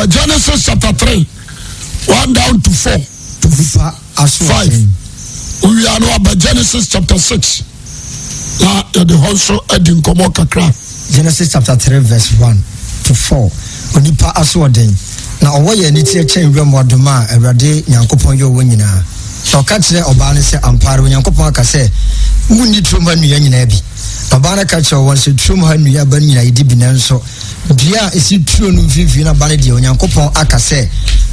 Genesis chapter 3, 1 down to 4 to 5. We are now about Genesis chapter 6. Now, the also adding Komo Kakra. Genesis chapter 3, verse 1 to 4. Onipa asworden. Na owoye ni tie chen wem wadoma Awurade Nyankopon yo wonyina. So ka kire oba ne se ampare Nyankopon aka se munni trum ha nua nyina bi. Oba na ka kire won se trum ha nua ba nyina yidi bi nanso dia esi tru no mfifi na ba ne de Nyankopon aka se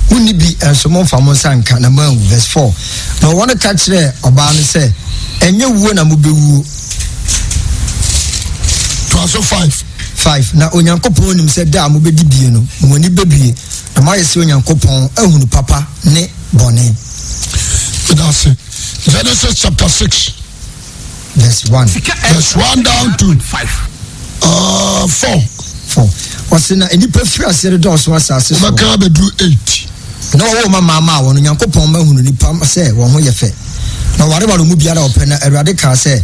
munni bi enso mo fa mo sanka na man verse 4. Na won ka kire oba ne se enye wuo na mo bewu. So 5 na Onyankopon nim se da mo bedi bie no mo ni bebie na ma yesi Onyankopon ahunu papa ne bone. That's it. Genesis chapter 6 verse 1 down to 4 wasina enipa firi asere do so asase so maka be do 8 na wo mama won Onyankopon ma hunu nipa se wo ho ye fe na ware ware mu biara opena Awurade ka se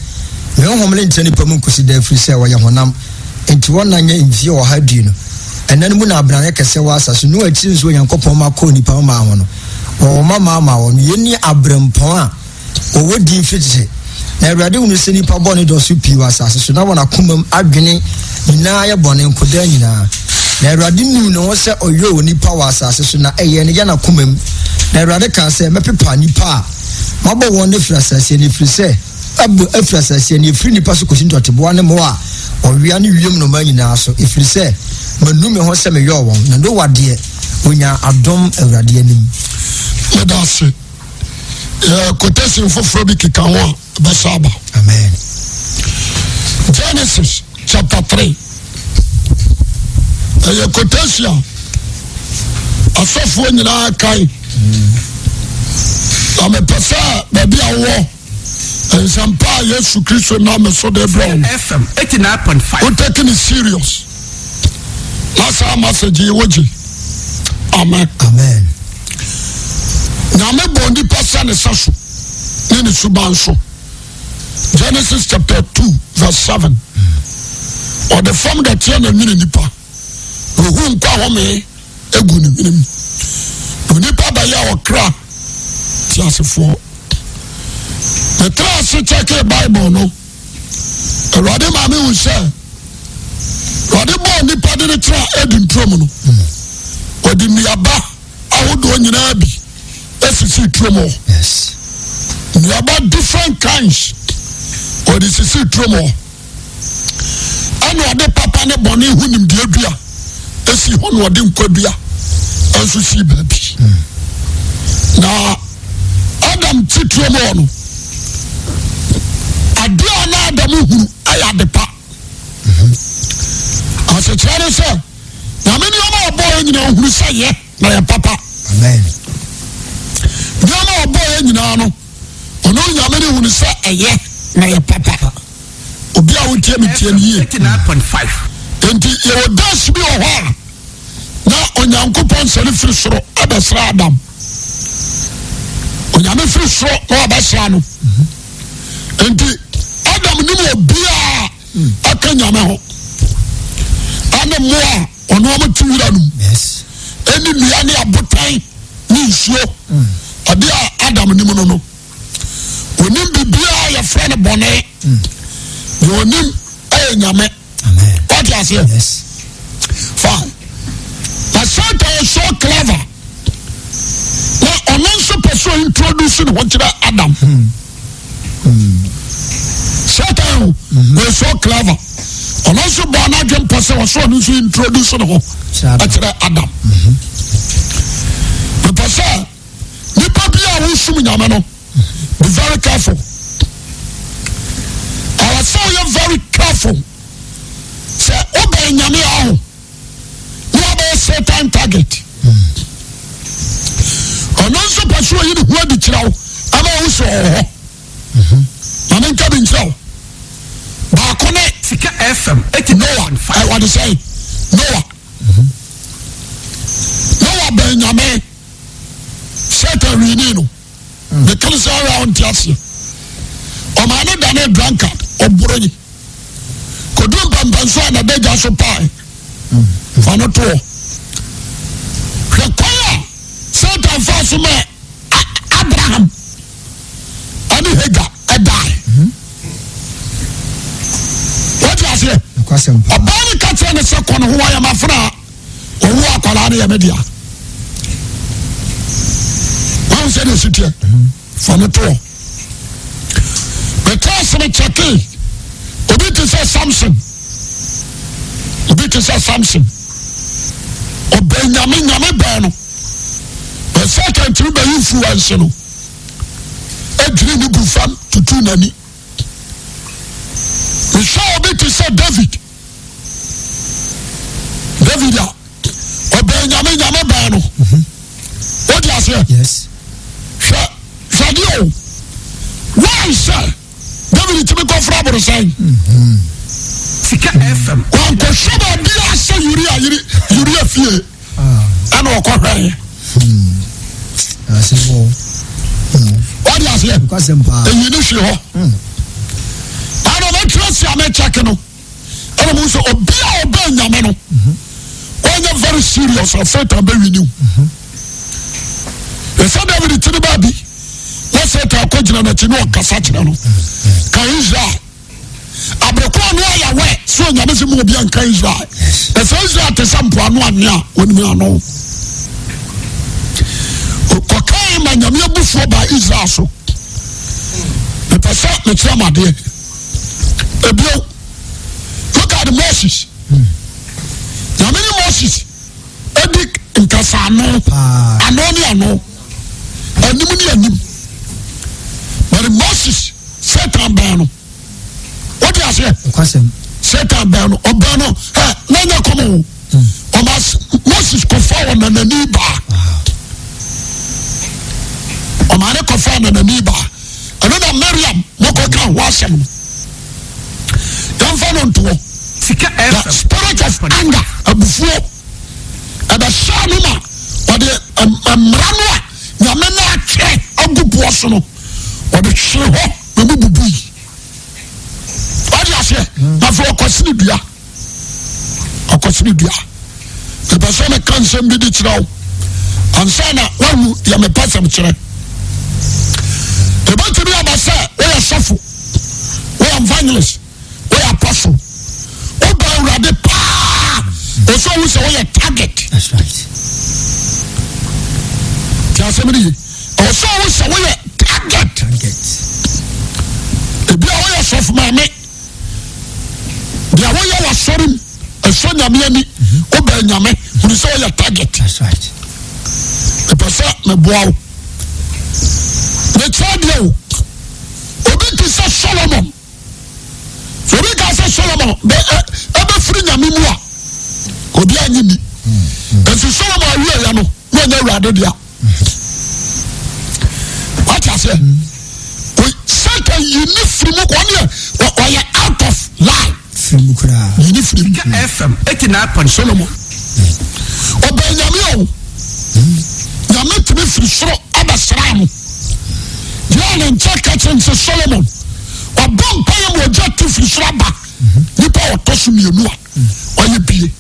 me homle ntene nipa mu nkosi da firi se wo ye honam enti wona nya mfie o ha di no enan mu na abrane kese wa asase no akiri nso Onyankopon ma ko nipa ma ho no wo mama won yeni abrampon a wo wodi fitse na Awurade unu se nipa bone do so pi wa asase so na wona komam adwene nyina ye bone nkoda nyina na Awurade nu no se oyo nipa wa asase so na eye ne ya na komam na Awurade ka se mepepa nipa mabo won ne firi asase ne firi se abu afrasase ne firi nipa so kosi ntoteboa ne mo a owia ne wiem no ma nyina so ifiri se manume ho se me yo won na do wade onya adom Awurade anim medase quotation for bi kika ho basaba. Amen. Genesis chapter 3 quotation asofo nyina kai amepesa baby awo Sampa Yesu Kristo na me so de brown FM 89.5. we taking it serious. That's our message woji. Amen. Na me bondi pasa ne saso ni subanso. Genesis chapter 2 verse 7. Or the form that you na nipa. Hu nkwa ho me egu ni minim. Nipa ba ya okra ti asefo. The class check the Bible no. Awurade ma me hu say. Awurade bo nipa de tra edin trom no. Odi niaba ahodo nyina bi. Esisi trom. Yes. Niaba different kinds. Odi sisi trom. Ano ade papa ne boni hu nim de adua. Esi ho no ode nkwadua. Enso si baby. Na Adam titrom no. Adia na Adamu huru ayadepa. Asekyere se na me nyoma obo nyina huru saye na ya papa. Amen. Nyoma obo nyina no ono nyama ne huru sa eye na ya papa. Obi a wotie me tie ni 89.5. enti ye wodas bi o ho na Onyankopon sele firi soro abesra Adam. Onyame firi soro na abesra no. Enti Adam ni mo bia aka nyame ho. Ane mo a ono mo tuwura no. Yes. Eni nua ne abotan ni nsuo. Ade a Adam ni mo no. Onim bibia ya frene bone. Onim nyame. Amen. What you say? Yes. Fine. But Satan is so clever. Now, I'm not supposed to introduce what to Adam. Satan is so clever. I'm also born again person was so to introduce Adam. The person, the papia who sum yamano. Be very careful. I was so very careful. Say, obey nyame aho. No Satan target. Ono so paso yi de ho di kirawo. Ama wo so ho. Na nka bi nkyirawo. Ba ko ne Sika FM 89.5. I want to say Noah. Noah ben nyame. Satan rini no. The close around tiasi. O ma no da na drunkard oboroni. Kodum pampanso na beja so pai. Fano to. Satan first man Abraham and Hagar die. What you say? A body catcher and a second who I am a friend or who are Kalani media. One said the city from the tour. The test of the check-in. Obiti say Samson. Obiti say Samson. Obenyame nyame bano. The second to be influence no. Edri ni gufam tutu nani. We saw Obiti say David. David ya. Obenyame nyame bano. What do you say? Yes. Shadio. Why sir? David to be comfortable saying. Sika FM. One to show me I say Uria fear. And or correct. I say more. What do you say? Because empire. And you know she ho. I don't trust you. I'm checking no. And I'm also obey Yamano. When you're very serious, I said I'm very new. The son David to the baby. Let's say to a question that you know Casachano. Can Israel? Abrokon no ya we so nyame se mo obi an kan Israel. The so Israel te sampo anu ania woni me ano. Ko kan ma nyame abufuo ba Israel so. The person le tramade. Ebio. Look at Moses. Nyame ni Moses. Edik nkasano. Ano. Animu ni anim. But Moses Satan bano. What do you say? Satan bano. Obano. Nanya komo. Moses kofa na naniba. Omane kofa na naniba. Another Miriam moko kan wasem. Don't follow to. The spirit of anger abufuo. And the shanuma or the mranwa nyamena che agupuoso no. Or the chiho bubui. What do you say? Na for kwasini dua. Akwasini dua. The person can send me the chiraw. Ansana wan ya me pasam chire. The bantu bi abasa we are shuffle. We are evangelist. We are apostle. O ba urade pa. O so we say we are target. That's right. Just me. O so we say we are target. Ebi a we are shuffle mame. Dia we are sorry. So nyame ani o ba nyame we say we are target. That's right. The person me boaw. The child you. Obi to say Solomon. So we can say Solomon. Ebe free nyame mu a. Obi anyi bi. Esi Solomon awie ya no. We na urade dia. What you say? We Satan you need free mu ko ne. We are out of line. Free mu kura. You need free. FM 89. Solomon. Obi nyame o. Nyame timi free soro abasra mu. Yana nchaka chense Solomon. Obon payam wojatu free soro aba. Nipa otosu mienu a. Oye bie.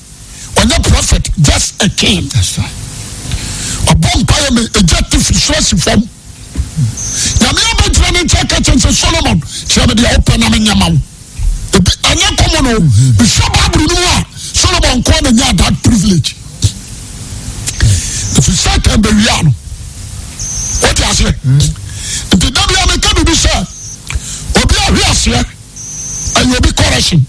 Onye prophet, just a king. That's right. Obon payam ejatu free soro sifom. Nyame abajira ne nchaka chense Solomon. Chebe de open na menyama wo. Anya komo no. Bishop abru no a Solomon ko na nya that privilege. If you start and bury no. What you say? The W American will be sir. Obi a here and you will be correction.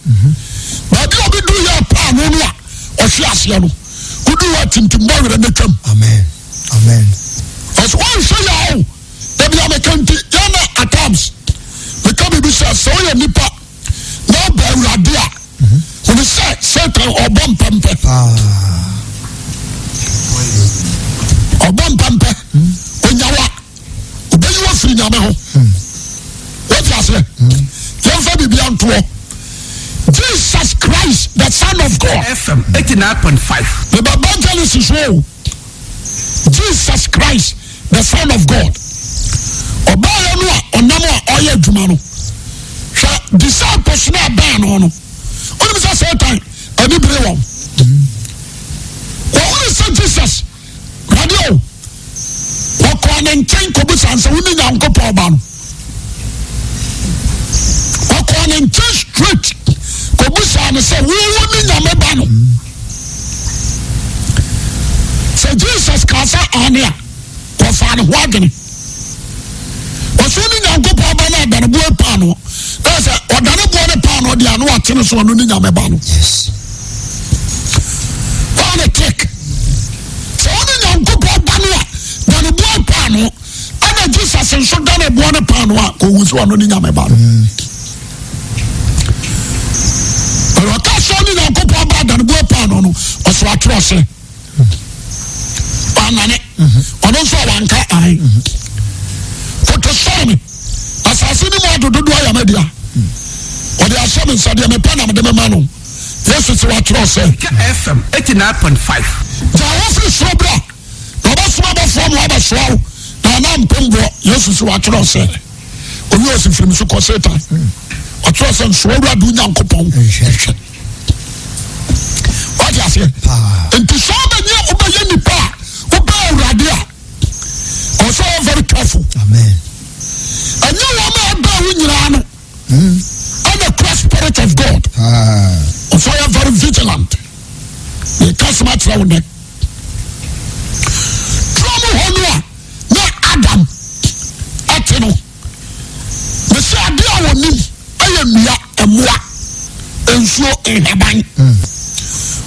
But you will be doing your plan on what or she has you. Who do what in tomorrow and come? Amen. Amen. As one say you W American Yana at times. We come be sir, so you nipa no Beradia. When you say Satan or bomb pump. Or bomb pump. When you walk. You are free now. What you say? Jesus Christ, the Son of God. FM 89.5. The evangelist is well. Jesus Christ, the Son of God. Obaya no onamo oye dwumano. Hwa disciples na ban no no. Oni bisa Satan ani brewo. What is Jesus? Radio. ne nkyɛn kɔbusa sɛ wone Nyankopɔn ba no. Ɔkɔ ne nkyɛn straight kɔbusa no sɛ wone Nyame ba no. Sɛ Jesus ka sɛ ane a wɔfa no ho adwene. Ɔsɛ wone Nyankopɔn ba no adane boɔ paa no. Na sɛ ɔdane boɔ ne paa no ɔde ano atene so ɔno ne Nyame ba no. Yes. Wɔn ne trick. Sɛ wone Nyankopɔn ba no a dane boɔ paa no ana Jesus nso dane boɔ ne paa no a kɔwu so ɔno ne Nyame ba no. Ɔka sɛ ɔne Nyankopɔn ba dane boɔ paa no ɔso atwerɛ sɛ ɔnane ɔno nso a wanka ae koto sɔre me asase ne mu adododo ayamadi a ɔde ahyɛ me nsa deɛ mepɛ na mede mema no Yesu sɛ watwerɛ sɛ Sika FM 89.5. gya wofiri soro berɛ na ɔbɛsoma bɛfoɔ ma wabɛsoa wo na ɔna mpemboɔ Yesu sɛ watwerɛ sɛ owi ɔsi firim so kɔ Satan ɔtwerɛ sɛ nsoa Awurade Onyankopɔn hwɛ wade aseɛ nti sɛ wobɛyɛ nipa a wobɛ Awurade a ɔsɛ ɔyɛ very careful. Amen. And you want to be in and the cross spirit of God. So you are very vigilant. You can't match around that. Trouble Honua, not Adam. Atino. The Sadia on him, I am Mia and Mua, and so in Haban.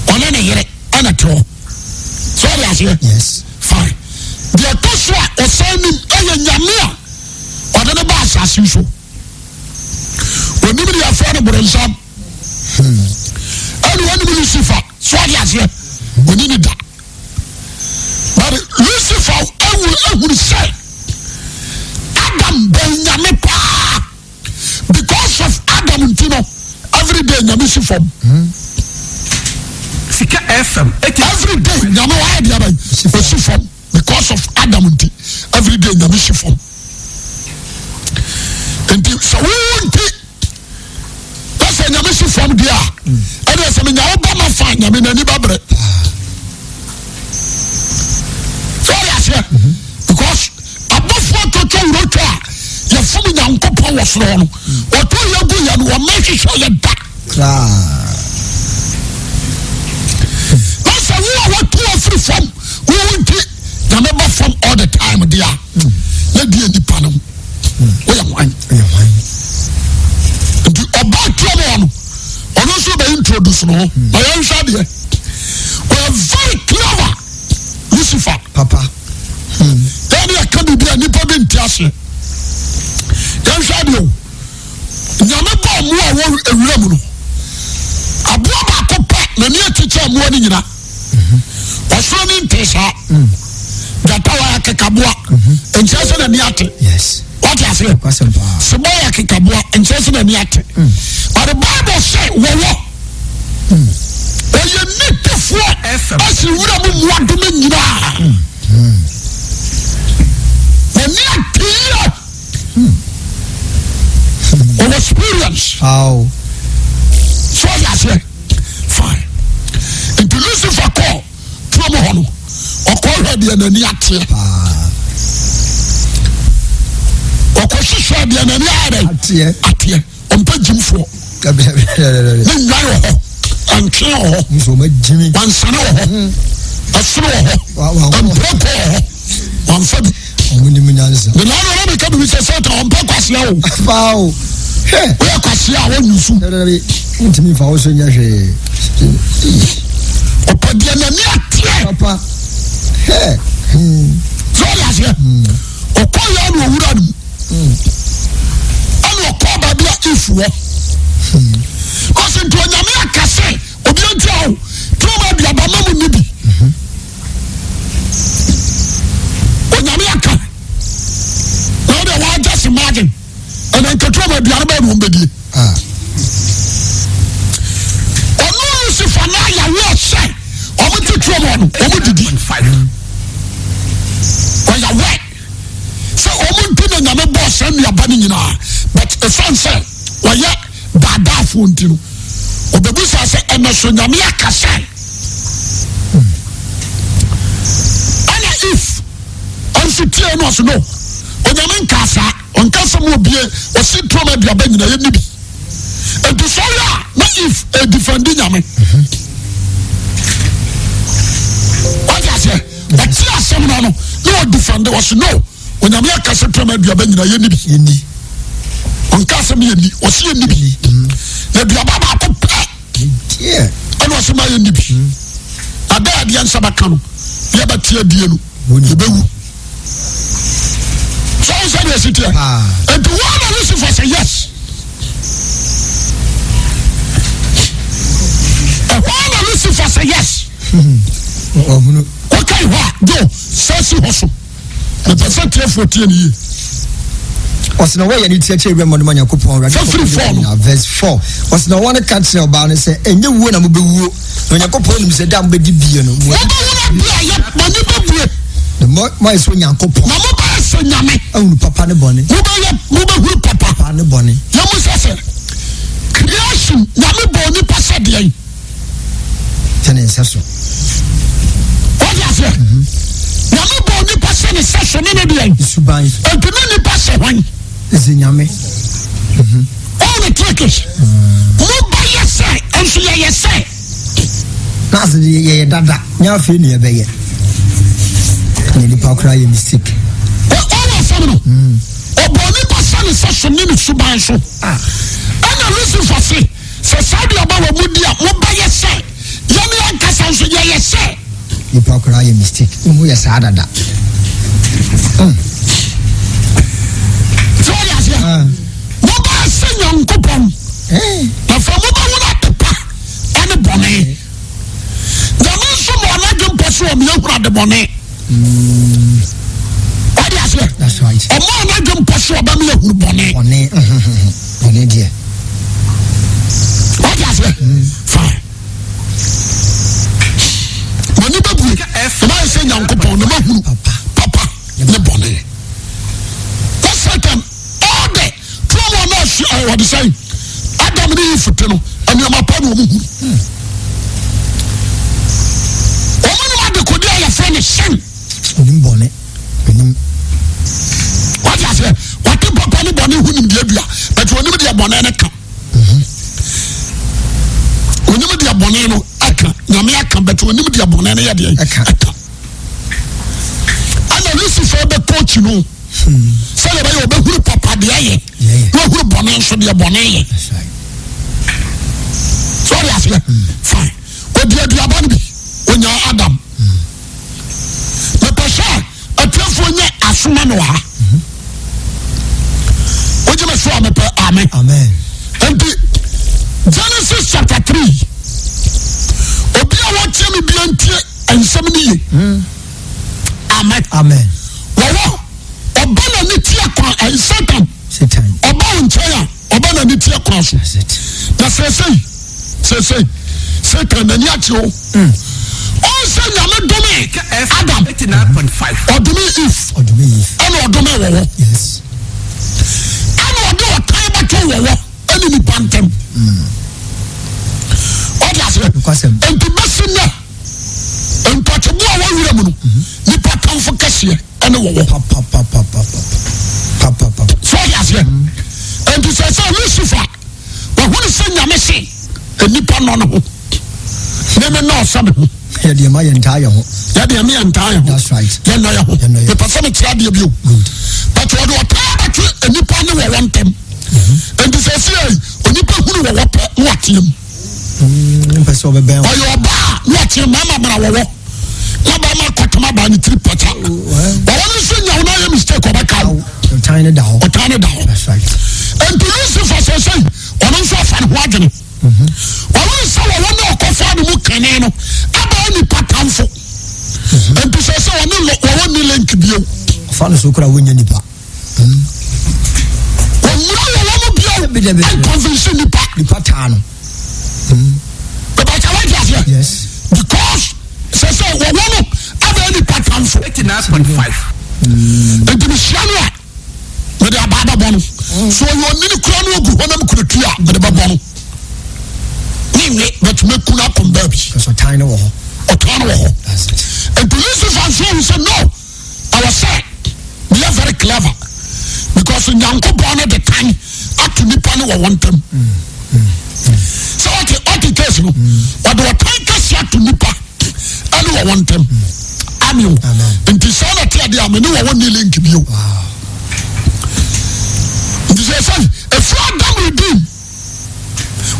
On any year, and at all. Sorry, I hear. Yes. Fine. The Atoswa or sending a Yamia. Ɔde ne ba asase so onim de afra no boronsam ɛne wɔne Lucifer so ade aseɛ oni ne da but Lucifer ahuru sɛ Adam bɛn Nyame paa because of Adam nti no every day Nyame si fam Sika FM every day Nyame wayɛ deɛ bɛn ɔsi fam because of Adam nti every day Nyame si fam. Nti sɛ wonti ɛsɛ Nyame si fam deɛ a ɛne sɛ menya woba ma fa Nyame n'ani babrɛ so ɔyɛ aseɛ because abɔfoɔ totɔ wurotwa a yɛfom Nyankopɔn wɔ soro no ɔtɔ yɛgu yɛ no wɔma hwehwɛ yɛ da na sɛ wo a watu afiri fam wonti Nyame ba fam all the time deɛ a yɛdeɛ nipa no woyɛ hwan nti ɔba tuo no ɔno nso bɛintroduce no ho na yɛnhwɛ deɛ ɔyɛ very clever Lucifer Papa. yɛne yɛka biribi a nnipa bi nte aseɛ yɛnhwɛ deɛ o Nyame bɔɔ mmoa a wɔ awura mu no aboa baako pɛ n'ani akyekyɛ mmoa no nyina ɔsoro ne nte saa gyata wayɛ kekaboa nkyerɛ sɛ n'ani ate Yes. what you say? Seboya kikaboa nkyɛn na ni ate. But the Bible say wɔwɔ. Ɔyɛ nipafoɔ asi wura mu mmoa dome nyinaa. Wɔni ate yie. Ɔwɔ experience. How? So yɛ aseɛ. Fine. Nti Lucifer kɔ tuo mu hɔ no ɔkɔ hwɛ deɛ n'ani ateɛ. Ɔkɔhyehyɛ deɛ n'ani ayɛ ateɛ ɔmpɛ gyimfoɔ ne nnwan wɔ hɔ ɛntwe wɔ hɔ wansane wɔ hɔ ɛsoro wɔ hɔ mprɛpɔ wɔ hɔ wamfa bi ne naa no ɔna meka bibi sɛ Satan ɔmpɛ kwasea o woyɛ kwasea a wɔnyusu ɔpɛ deɛ n'ani ateɛ sɛ ɔde aseɛ ɔkɔ yɛ no ɔwura no mu ɛne ɔkɔ baabi a Eve wɔ ɔsɛ nti Onyame aka sɛ obi antia wo tuma aduaba ma mu nni bi Onyame aka na wode waagya se margin ɛna nketewa ma aduane bɛɛ ne wɔmbɛdie ɔno Lucifer na ayɛwoɔ sɛ ɔmo tetuo mɔ no ɔmo didi ɔyɛwɛ sɛ ɔmo nti na Nyame bɔɔ sɛ nnuaba no nyinaa but ɛsiane sɛ wɔyɛ daadaafoɔ nti no ɔbɛbusa sɛ ɛnɛ so Nyame aka sɛ ɛna Eve Yesu tie no so no onyame nkasa onkasa mo bie o si troma aduaba nyina ye nibi and to sorry na if a defending nyame what you say what you say no defend was no onyame akasa troma aduaba nyina ye nibi onkasa me ye ni o si ye nibi na aduaba ba ko yeah and was my ye nibi ada dia nsabaka no ye ba tie die no yebewu so say yes it and the one that Lucifer say yes and one that Lucifer say yes okay what go say hoso the percent here 14 year Osina wa ya ni tiache wi mo manya kopon verse 4 osina wa ne ka kire oba ne se enye wuo na mo bewuo onya kopon nim se da mo bedi bie no mo mo eso nyankopon na mo ba se nyame anu papa ne bone mo ba hu papa ne bone ya mo se creation nyame bone pasa de ai tene nsaso what you say nyame bone pasa ne session ne de ai suban entene ni pasa wan zinyame all the trickers mo ba yese enso ye yese na se ye dada nya fe ne ye be ye ni pa kra ye mistake all of them oboni pasa ne session ne suban so ana Lucifer se sabi aba wa mudia mo ba yese ye ne ankasa so ye yese ni pa kra ye mistake mo ye sa dada Moba se nyankopon na fa moba wona tepa ene bone nyame so mo na dwempo so me ahura de bone what you say that's right o mo na dwempo so ba me ahura bone bone die what you say fine mani babu ma se nyankopon no mahuru papa ne bone second all day trouble no what you say Adam ni ifute no aniama pa no mu o mo no de kodi ya friend shen onim bone onim what you say what papa ni bone hunim de adua but onim de bone na ka onim de bone no aka nyame aka but onim de bone na ya de aka ana Lucifer be coach no say you be huru papa de aye no huru bone so de bone ye sorry as fine odi aduaba bi onya Adam me pasha atefo nya asoma no ha oje me so me amen and Genesis chapter 3 obi a wotie me bi antie ensem ni ye amen wo obana ni tia kwa Satan oba unchaya obana ni tia kwa so na say Satan na ni atio o say nyame dome Adam 89.5 odome Eve ana odome wo yes ana odo otan ba to wo ani ni pantem kwasem enti besina enti bo a wo wura mu no ni patam fo kase ana wo papa so yes enti say Lucifer wa hu se nyame se enipa no ho ne no sabe ya de ma yenta ya ho that's right ya no ya ho the person try de bio but what do enipa ne wo wontem enti say onipa hu no wo watiem person be ben oyo ba watiem mama bra wo na ba ma kwatoma ba ni trip pata ba woni so nya una ya mistake obaka tiny down that's right and Lucifer say ono so fa ne ho adwene ono so wo no okofa ne mu kane no aba ni patamfo and to say ono ni link bio fa no so kura wonya nipa ono bio and convention nipa tano but I want you yes because say wo no aba ni patamfo 89.5 and to be sure with the baba bono so you need kura no ogu honam kuretua with the baba bono ni but me kuna komba bi so tiny wo and to Lucifer said no I was said because nyankopon the time atu nipa no wo wontam so what case no what the time case atu nipa anu wo wontam amen nti so na tie dia me no wo won link bio nti say if Adam redeem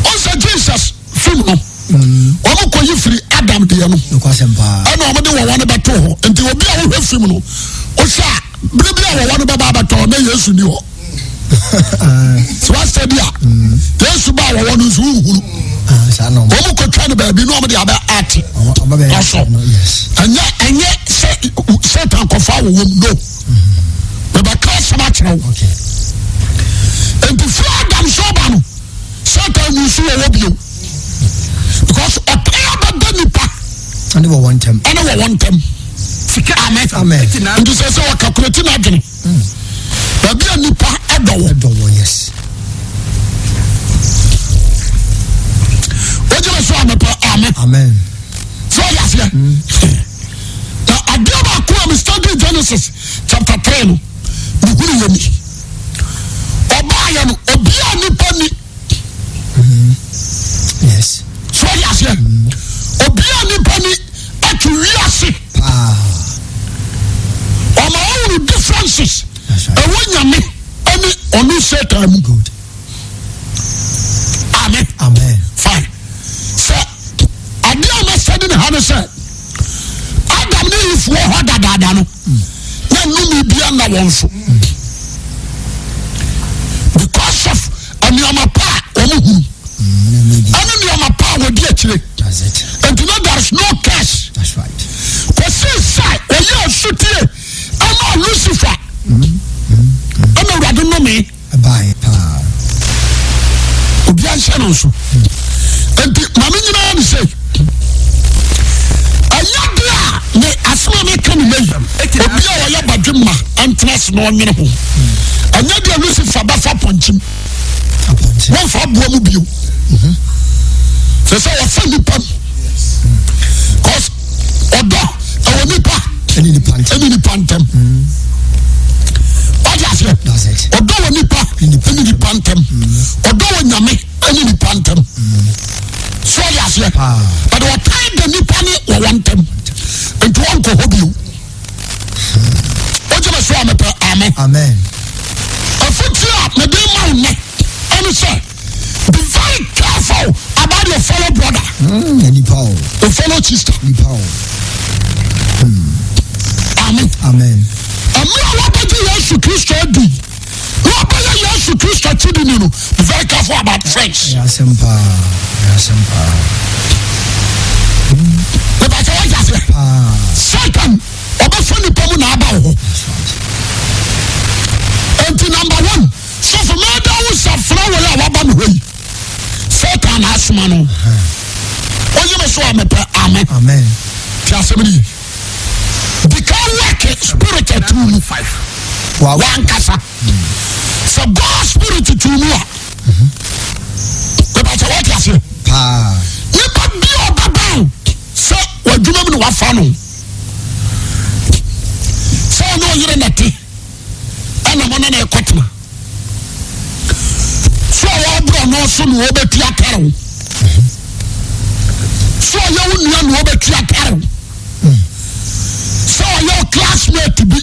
also Jesus film no omo ko yifri Adam de no ana omo de wo won beto ho nti obi a wo film no o sha bibi a wo won baba beto na Yesu ni ho so what said ya Yesu ba wo won so huru omo ko twa ne ba bi no omo de aba ati anya Satan ko fa wo no we ba ka sama kire wo and if Adam so ba no Satan mu so wo bio because and we want him. Amen. And this is our calculating agony. But be a nipa adowo. Yes. What you say? Amen. So yes, yeah. Now I do about studying Genesis chapter 3. No, who you me? Obaya no obia nipa ni. Yes. So yes, yeah. Obia nipa ni atuwiase. On my own differences. And when you me any onu Satan good. Amen. Fine. So I do studying how to say Adam ni if wo hoda dada no. Na no mi bia na won so. Because of aniamapa omuhu. Aniamapa wo di akire. That's it. And you know there's no cash. That's right. Because inside when you are shooting I'm Lucifer. I'm not ready to me. Bye. Obian channel so. And mama you know say ayadua ne asma me kan measure. Obia wa ya badwema entrance no onwene ho. Ayadua Lucifer ba fa ponchim. Won fa bo mu bio. So what fa nipa. Cause odo e nipa any the pantem. That's it. Odo wo nipa any the pantem. Odo wo nyame any the pantem. So yes, yeah. But what time the nipa ni wo wantem. Into one ko hobio. What you say amen. Afutia me dey man ne. And say be very careful about your fellow brother. Any power. Your fellow sister. Any power. Amen. Yesu Christ di. Yesu Christ chidi ni no. Be very careful about friends. Yasempa. But I say what you Satan, oba funi pomu na aba ho. And number 1, so for me that was a flower wa ba me hoyi. Satan asma no. Oye me so amen. Tiasemini. Because like spirit to me 5. One kasa. So God spirit to me. But what you say? Nipa bi obaba. So what do you wa fa no? So no yire nati. Ana mo na ekotena. So wa bro no so no obeti akaro. So ya wonu no obeti akaro. So your classmate to be.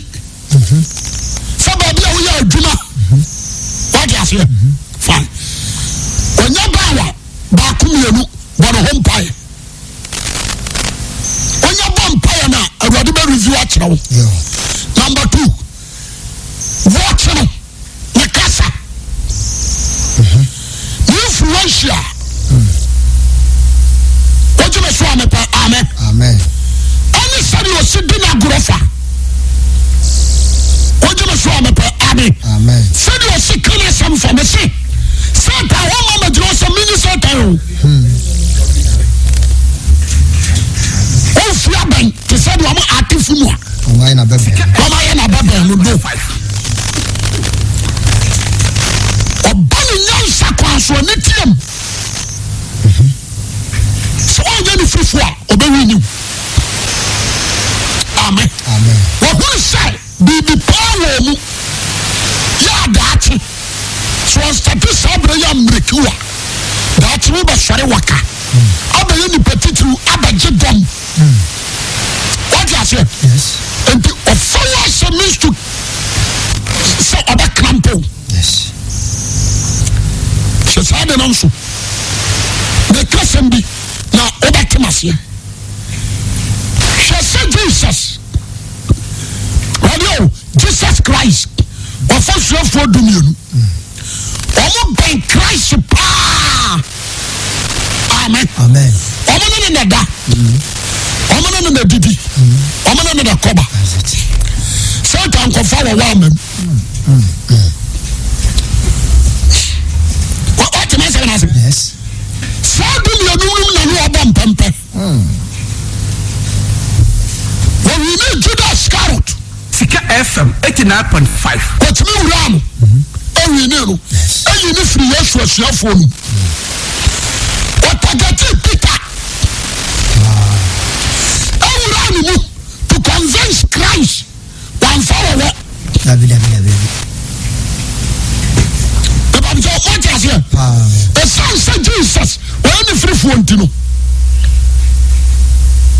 Somebody we are Juma. What you say? Fine. When you bawa bakumienu bono home pie. When you vampire na already be review at now. Number 2. Watch no. Nakasa. Influential. What you say? Amen. Anybody was sitting at Grofa. What you say? Amen. Said you are sick some for me. Satan, one moment you also mini Satan. Oh, Flaban, to say you are active for me. Why not? No. Obani nyansa kwa so nitiam. So all the free for obey you. Amen. What will say? Be the power. Yeah, that you that we be sorry waka aba ye ni petitru aba jedom what you say Yes. and the offense means to say other crampo Yes. she said the nonso the question be na oba temase she said Jesus radio Jesus Christ offense for dominion omo ben Christ pa amen Amen. omo no na da omo no na didi omo no na koba That's it. Satan ko fa wa amam what am I saying? Yes. Satan you na no oba mpempe when we need Judas Iscariot Sika FM 89.5. what me ram we need no and you need free Yesu asuafo no what agati Peter ram mu to convince Christ one follow David. the Bible says what is here the son said Jesus when the free for ntino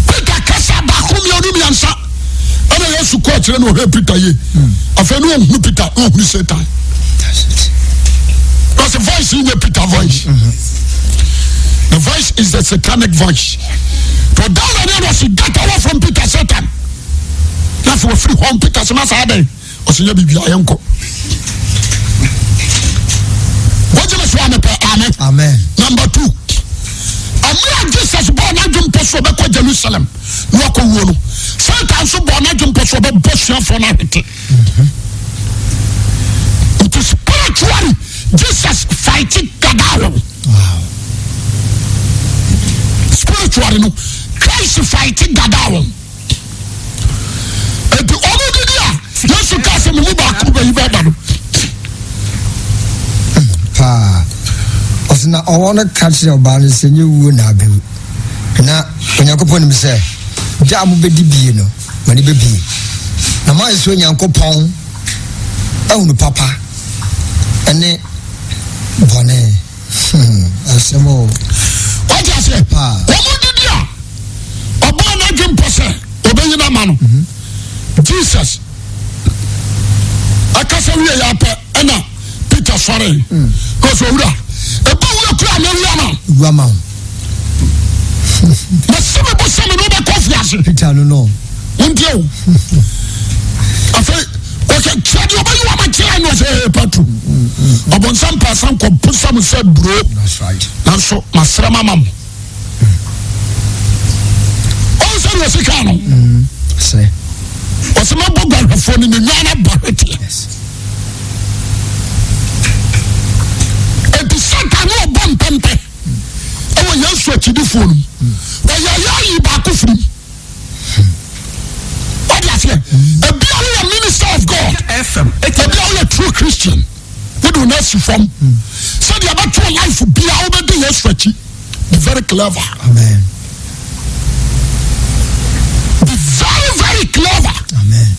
Peter kasa ba ko mi onu mi ansa ana Yesu ko kire no he Peter ye afa no hu Peter no hu Satan That's it. because the voice in the Peter voice the voice is the satanic voice to down and was get away from Peter Satan na for free home Peter so na sa dey o se nya bibia yenko what you say amen Amen. number 2 amira Jesus born adum peso be ko Jerusalem no ko wo no Satan so born adum peso be bosia for na hete it is spiritually Jesus fighting Gadao Wow. spiritually no Christ fighting Gadao and the other dia Jesus cast me ba ku be ibada no Osina owono catch oba no senye wuo na abewu. Na Onyankopon nim se ja mo bedi bie no, mani be bie. Na ma yeso Onyankopon ehunu papa ene bone. Asemo. what you say omo dia oba na dwem pose obeyi na ma no Jesus akasa wiye ya pe ena Peter sorry cause owura eba wo kura na wiya na Wama. na sebe bo sebe no be confiance Peter no. ntie o afa okay chadi oba you ma chira no say patru obon some person ko pusam say bro That's right. nanso masra mamam o say we sika no Say. o say ma bogwa fo ni nyana bareti Yes. eti Satan no bom pempe e wo Yesu akidifo no wa ya yi ba ko firi what you say a be a minister of God FM ebi a true Christian we do not see from so the about your life be a obedi Yesu achi be very clever Amen. be very very clever Amen.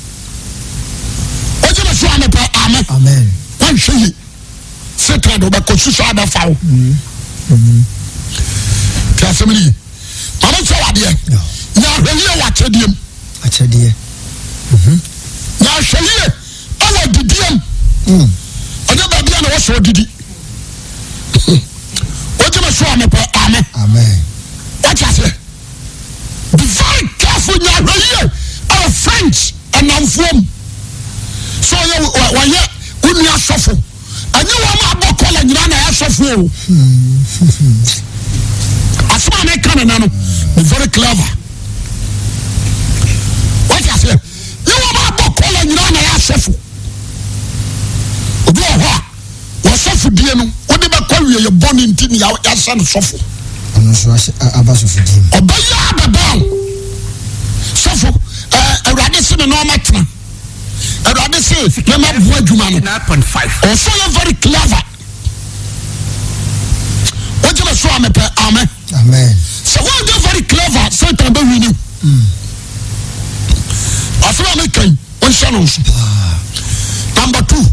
oje na so amepa amen Amen. wan hwe Satan do ba ko susu ada fawo ti asemini mama che wade No. na hweliye wa chediem Achedie. na hweliye awa didiem oje ba bia na wo so didi oje na so amepa amen Amen. what you say be very careful na hweliye our friends and amfom so ya unu asofo anyi wa ma abokola nyina na asofo o asma na kana na no be very clever what you say you wa ma abokola nyina na asofo obi ho wa sofo die no wo de be kwa wie ye boni ntini ya san sofo Ono so abaso fudim. obaya babal sofo awrade se no matena awrade se na ma bo adwuma no 89.5. also you're very clever what you so amen Amen. so when you're very clever Satan be win you asema me kan on channel number 2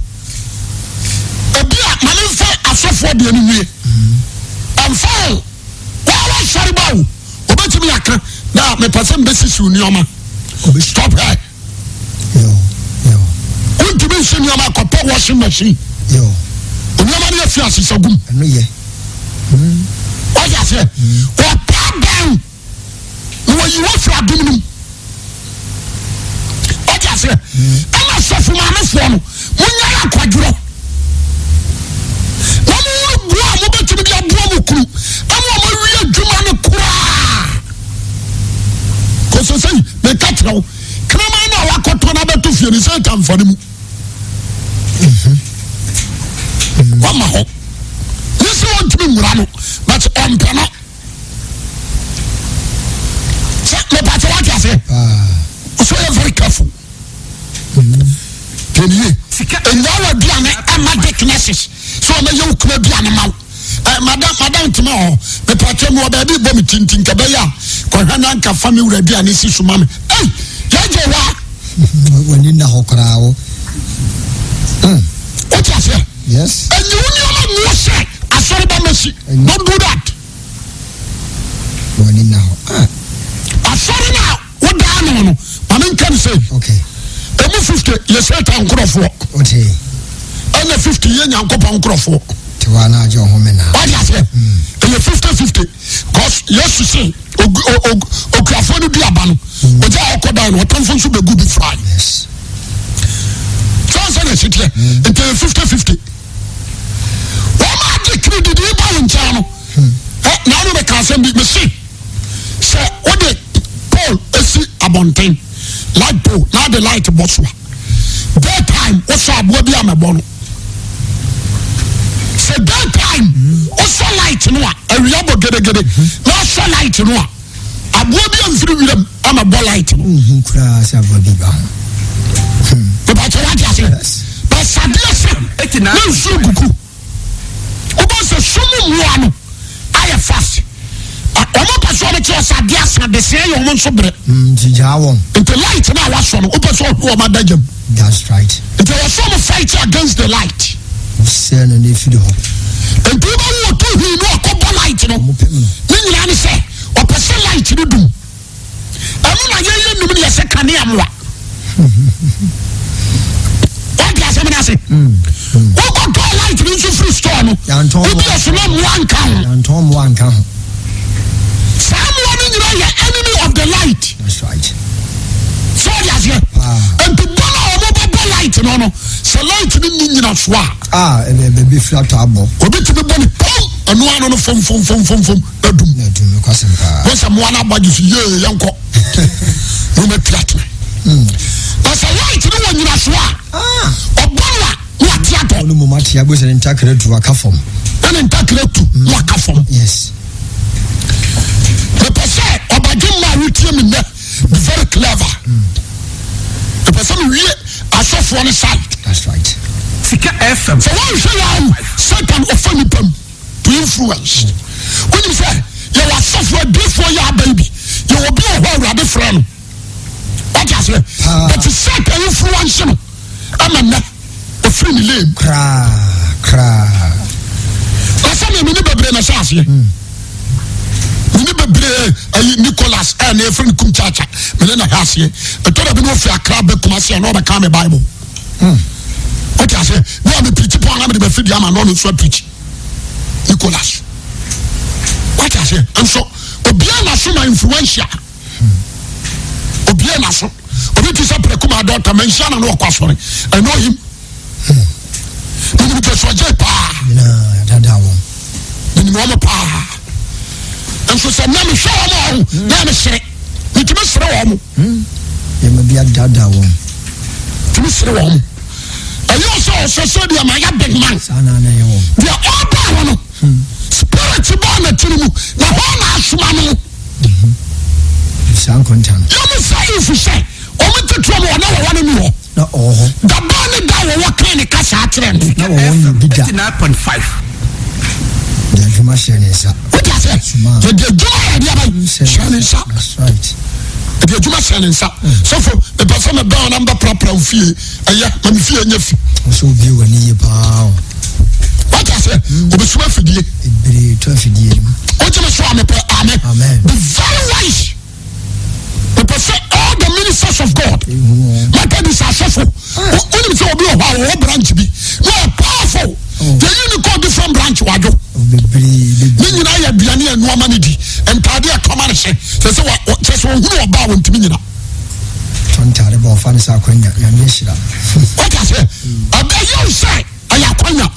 ebia manfa asofo de ani wie Now me person basis unioma. Stop her. Yo. Won't you be seeing your washing machine? Yo. Unioma ni afia sisagum. No ye. What you say? Or pad down. No you want for abdominum. What you say? I'm not so for my phone. Munya quadro. So say me catch now krama na wakoto na beto fie ni say tam fani mu wama ho this want to be murano but on pana so me patch what you say so you're very careful can you and now be an amadicnesses so me you come be an mal madam timo me patch mo baby bo me tintin ka be ya kohana nka family ready ani si suma me eh jeje wa wani na hokrawo what you say yes and you no say asori ba mesi don't do that wani na asori na what down no mama can say okay emu 50 ye say tan krofo okay and 50 ye nyankopon krofo tiwana ajo ho me na what you say and 50-50 cause yes you say okuafo no di aba no oja akoda no otonfo nso be good fry yes so na sitie into 50-50 wama credit di ba ncha no na no be ka say me see say what the pole esi abonten light pole now the light bosswa daytime what's abo bi amebo no say daytime also light no a riabo gede na so light no a abo bi amfiri wiram amebo light no kura sa abo bi ba but what you say but sadia say na nsu gugu obo se sumu muwa no aye fast omo paso be che sadia sa de se yo mo nso bre jija won into light na wa so no obo so ho ma dagam that's right into was some fight against the light se no ne fidi ho and people who to he no akobo light no ni nyina ni say o pese light ni dum anu na ye num ni se kane amwa what ya say me na say o ko to light ni so free store no obi so na one kan antom one kan someone in the enemy of the light that's right so yes and to bona o mo light no so light ni nyina so baby flat abo obi to be boni pom anu anu no fom adum kwasem ka what's mo na agbaji so ye yanko no me flat but so light ni nyina so obona wa tiato no mo matia bo se ntakere tu aka fom and ntakere tu aka fom yes the person obadin ma rutie me be very clever the person we asofo on the side that's right Sika FM. so one say Satan offend them to influence when you say you are suffer before your baby you will be a whole other friend what you say but you Satan influence no amana o free me lame kra asa me ni bebre na chance ni bebre Nicholas and a friend kum chacha me na hase e to da bi no fi akra be kuma se no be ka me Bible what you say no am preach upon am the feed am no so preach Nicholas what you say and so obia na so na influential obia na so obi ti say prekuma daughter mention na no kwasore I know him ni bi so je pa na dada won ni mo pa and so say na me show am na me sere ni ti me sere wo e me bia dada won ti me sere wo you also so the my big man sana na yo the all no spirit born at you na ho na asuma no san kontan you me say if you say o me to tro mo na wo ni ho na oho da born da wo kan ni kasa atrem na wo won bi da 89.5 da juma shenesa what you say the joy dia ba shenesa that's right the juma shenesa so for the person that down number proper fie aya me fie nya fi so bi wani ye pa what you say obi so afidie ebere to afidie o je me so amen amen be very wise Methodist asefo onim say obi o branch bi no powerful they unique different branch wajo ni nyina ya biane anu amane di entade atomane se se ohunu oba wontimi nyina ntare bo fa ne sa kwanya nyame hira what I say abayo say aya kwanya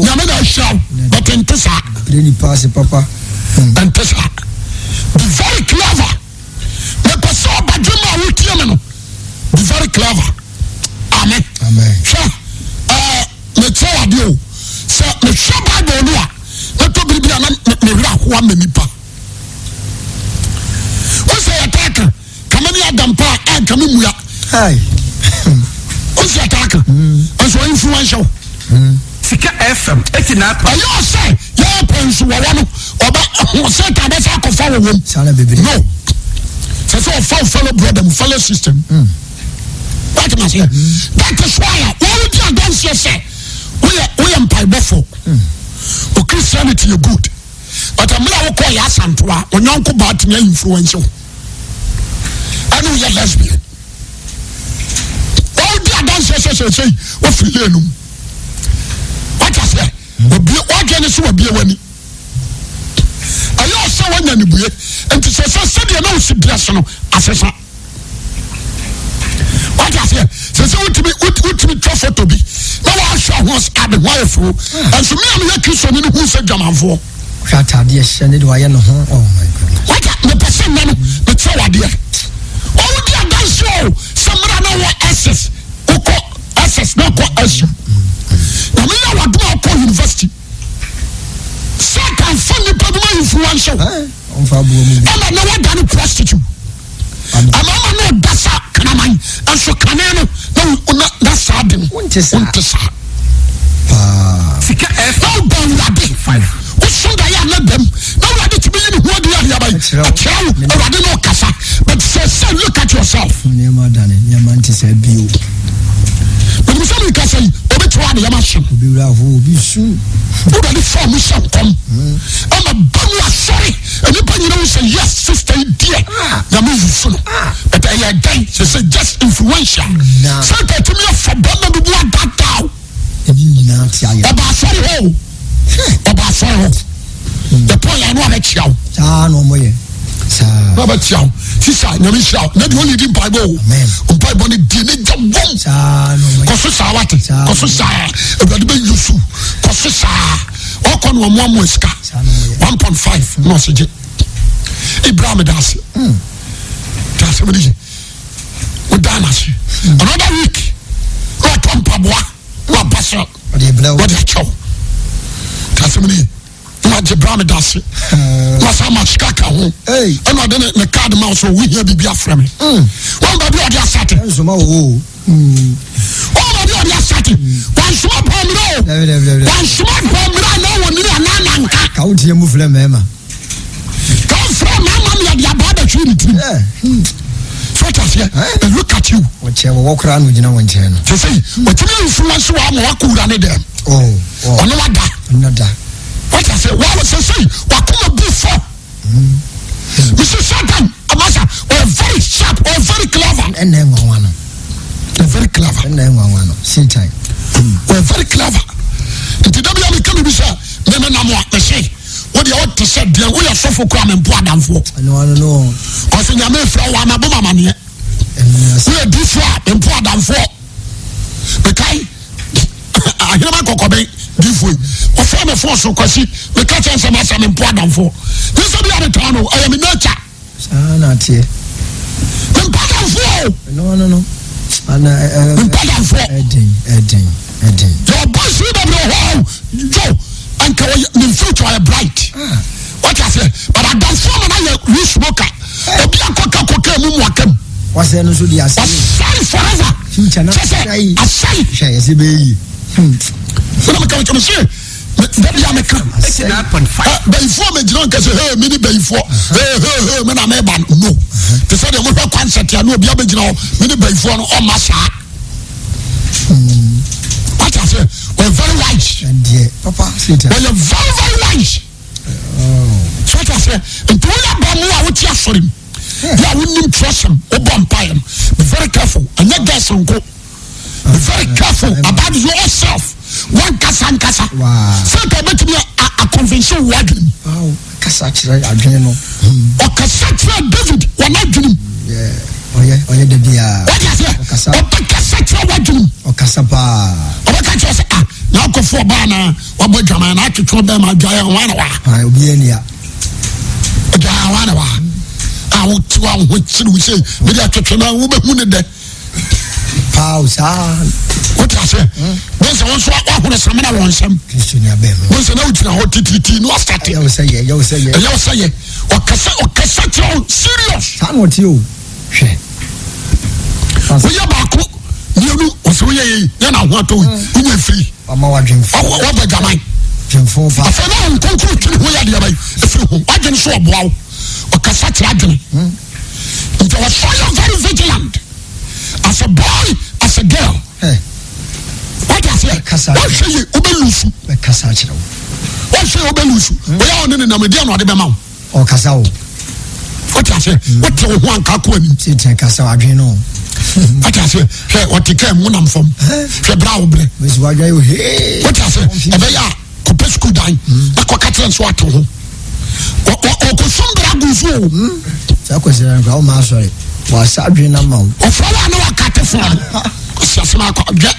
nyame na hira but entesa breni pass papa entesa be very clever me person badwuma wotie me no be very clever amen sure me tell you so me sure Bible no a to bibia na me wira ho am nipa o say attack kamani adampa kami muya hai o say attack so influential Sika FM 89. ayo say ya pensu wa no oba o say ta be sa ko fa wo sana bibiri no say so fellow brother fellow system what am I saying that is why we do against you say we am before o Christianity is good but I'm not call ya santoa onyanko bat me influential and we are lesbian all the against you say o feel no what I say obi o gene so obi wani ayo say wanya ni buye enti say dey na o si bless no asesa what I say say ultimate photo bi na wa show us at the wife and so me am here Christian ni who say jamanfo atade hye ne de waye no ho oh my goodness what the person na no be tell wade all the against you samra na wa SS uko SS na ko SU na me ya wadu ko university second funny problem influential on fa buo mu bi and na wa done prostitute amama no dasa kanaman aso kaneno na sadem wontesa Sika FM no wade 5 usunda ya na dem na wade to be in who dey here by akyerɛw wade no kasa but say look at yourself nema dane nyama ntisa bio but me say kasa yi obi to wade yama hye obi wura ho obi su who dey form shankom ama banu asori and you know say yes sister dear na me you no but I die say just influential say that to me for banu bi adata ebi nyina tia ya oba asori ho the point I know about you sa no moye sa Baba Tiao, Sisa, Namisha, not only in Bible, Bible, Dinja Wong, Kosusa, Kosusa, Ebadibe Yusu, Kosusa, Okon Wamuska, 1.5, no Sije, Ibrahim Das, Tasmani, Udanas, another week, not Tom Pabwa, not Pastor, what a chow, Tasmani. Abraham das was how much kaka ho and I didn't the card mouse so we here be from me one baby or the satin so ma o baby or the satin one small pomero one small pomero no one na nanka ka wo tie mu fle mema come from mama me the baba trinity so that's here and look at you wo che wo kra no gina won che no to say what you influence wa mo akura ne dem ono wada what I say, what was I say? What come before? Mr. Satan, Amasa, we're very sharp, we're very clever. And then one. We're very clever. And then one. Same time. We're very clever. And today we are coming to say, Never know what to say. What you ought to say, dear, we are so for crime and poor than for. I know. Because in your main flower, I'm a boomer man here. We are different and poor than for. Because I hear my cocoa. Different. Or from a force of Kwasi, the catch and some important for. This will be at the town. I am in nature. Not here. Important for. No. Important for. Edding. Your boss will have your home. Joe, and in future are bright. What I say, but I don't form another rich smoker. Obi a coca mumwakem. What's the news with the sorry forever. Future not I say. Yes, baby. So I'm going to say, baby, I'm a come. 89.5. Before me, drunk as a mini before. Hey, man, I'm a man. No. They said, I'm going to concert. I know, be a big mini before on my side. What I say, we're very wise. And yeah, Papa, we're very, very wise. So what I say, and to all about me, I would just for him. Yeah, we need trust him. Be very careful. And not guess and go. Be very careful about yourself. One kasa. Wow. So there may be a convention wagging. Wow. Kasa chira adwene no. O kasa chira David, we're not dreaming. Yeah. Oye de dia. What is it? Kasa. O kasa chira wagging. O kasa pa. O kasa say now go for bana. Wabo jama na to throw them a giant one. Ah, obi enia. Giant one. I would to our which we say, we are to know who be de. Pause. What I say? There's also what is some other one. Christian Abem. Once an out in a HTT, no starting. You say, or Cassette serious. Time with you. We are back. You know, was we are what to win free. I'm watching for what the Jamai. Jim for I said, I'm concluding who are the other. I didn't show wow or Cassette Radley. It was so very vigilant. As a boy, as a girl. What I say? What say you? Obelusu. Kasachiro. What say Obelusu? We are on in the median or the Bamau. Or Casao. What I say? What you want Kakuni? Sit and Casao Adreno. What I say? What you came when I'm from? Febraubre. Miss Wagayo. Hey. What I say? They are Copescu dine. A cockatoo swat. Or Cosumbra Guzu. That was a ground master. Was Adrena Mount. Or Flower no Catafon. Sassama get.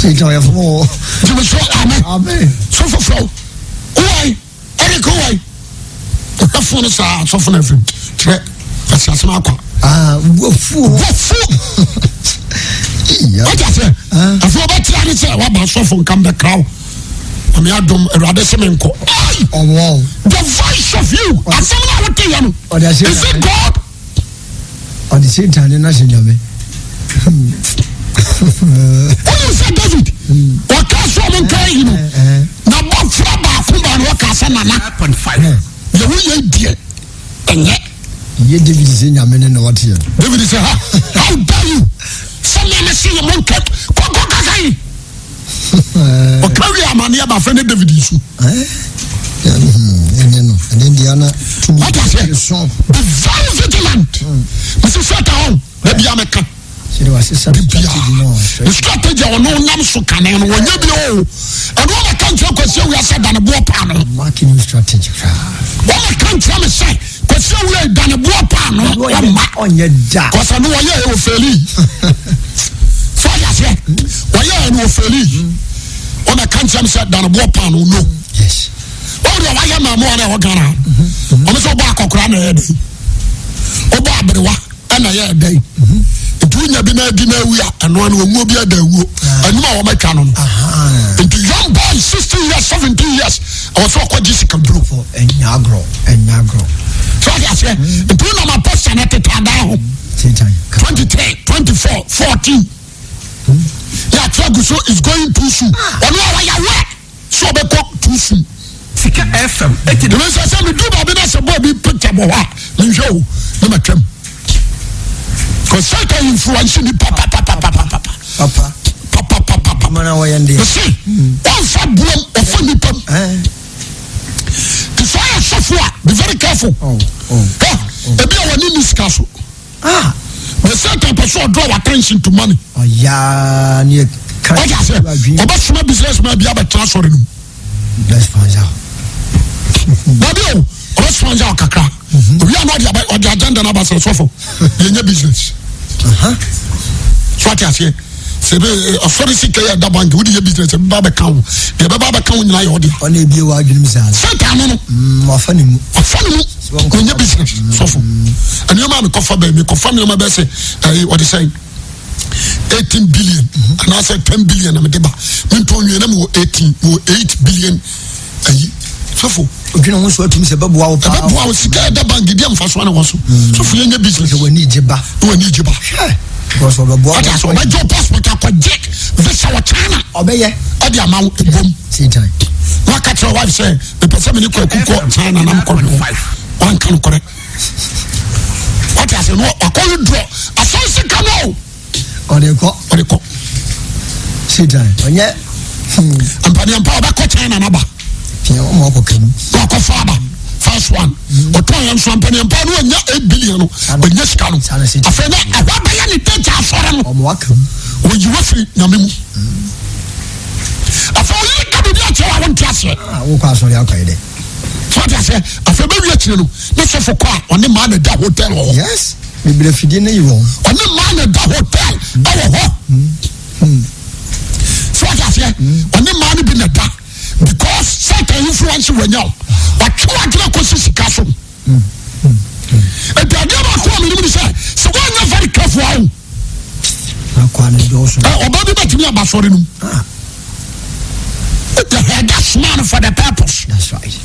Sit on your floor. You will show Amen. So for flow. Why? Eric, why? The phone is so for everything. Sassama. Fool. What I say? I feel about to say, what about so from come the crowd? I mean, I don't rather say, oh, wow. The voice of you. I say, what do you know? Is it God? Or the same time, in National. Who said David? What can't someone carry you? Now, what from Bakumba, what can say, 9.5. The way you did, and yet, David is in your men and what here. David is how dare you? Some men see a monkey. Or carry a man here by friend David issue. And Indiana, what I say? Be very vigilant. Mrs. Satan, maybe I'm a cat. She was a strategy. The strategy or no Namsu can and when you be and all I can't tell because you are said than a war panel. Marking strategy. All I can't tell me say, because you are than a war panel on your jack. Because I know why you fail. So I said, why you will fail. On I can't tell me said than a war panel, no. Yes. Oh, why am I more than a gun? I'm so back or cran a day. Oh, Barbara, and a year day. Between your dinner, we are, and one will move your day, and you are my canon. And the young boy, 16 years, 17 years, I was so quite Jessica Blue for and Nagro. So I said, the two of my person at the time down 23, 24, 14. Yeah, Traguso is going too soon. And why are you aware? So they cook too soon. Sika FM. The reason I said, we do not be a boy, picture, but you show, number 10. Because certain influence in the papa. You see, once I blow a funny pump. The fire software, be very careful. Maybe I want in this castle. The certain person draw attention to money. Oh, yeah, near what I say, about small business may be able to transfer him. Let's find out. Maybe, let's find out, Kaka. We are not the agenda about so in your business. So what I say, authority clear that bank with your business, Baba count. The Baba count in my audio. Only be what you say. Satan, funny in your business. So, and your man confirm me, confirm your best. What is saying? 18 billion, and I said 10 billion. I'm a deba. When told you, 8 billion. So for you know, what to say, Babu, I was scared the bank, the first one was so for your business. We need you back. We need you back. Because of the boy, my job passport, I could get this our China. Obey the amount of boom. See time. What can your wife say? The person you call China and I'm calling 5. One can correct. What I say, no, I call you draw. I saw you come out. Or they call. See time. And yet, I'm Paddy and Power back China and Abba. Walk of father. first one ɔtɔn yɛn nso mpanyinpa no anya 8 billion no ɔnya sika no afei na ɛhɔ abɛyɛ ne tɛgya asɔre no wɔyi wafiri nyame mu afei ɔyɛ ka biribi akyerɛ a wɔnte aseɛ wokɔ asɔre akɔɛ dɛ fɔte aseɛ afei bɛwie akyire no ne sɔfo kɔ a ɔne maa na da hotel wɔ hɔ yes bebree fidie ne yi wɔn ɔne maa na da hotel ɛwɔ hɔ fɔte aseɛ ɔne maa no bi na da because certain influence wɔ nya o watwe wadwene kɔsi sika so ɛdi adeɛ baako a menim ne sɛ wɔnyɛ very careful awo akɔ ne dɔɔso ɔba bi bɛtumi aba sɔre no mu the that's man for the purpose that's right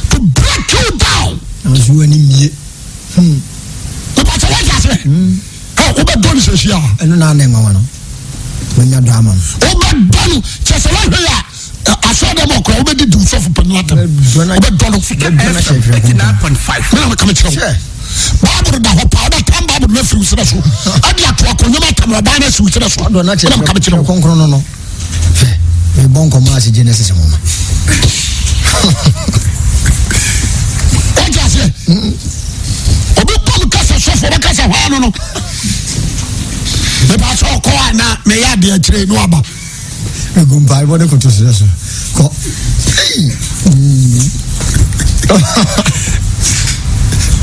to break you down nso wani mie but what you say wobɛdɔ no sɛsia ɛno na ana ɛnwawa no manya drama no wobɛdɔ no kyɛ sɛ wohwɛ a asɔ dɛm ɔkora wobɛdi di wosɔfo pani atam wobɛdɔ no mena mekame kyerɛ wo bible da hɔ paa wobɛtam bible no afiri wo serɛ so ade ato akɔnyam atam ɔbaa no asi wo serɛ so mena mekame kyerɛ wo kronkron no no mebɔ nkɔmmɔ ase Genesis moma wagye aseɛ obi bɔ m kasa sɔfo wobɛkasa hɔ no no mepɛ sɛ ɔkɔ a na meyɛ adeɛ akyerɛ no aba egu mpaebɔ ne koto serɛ so kɔ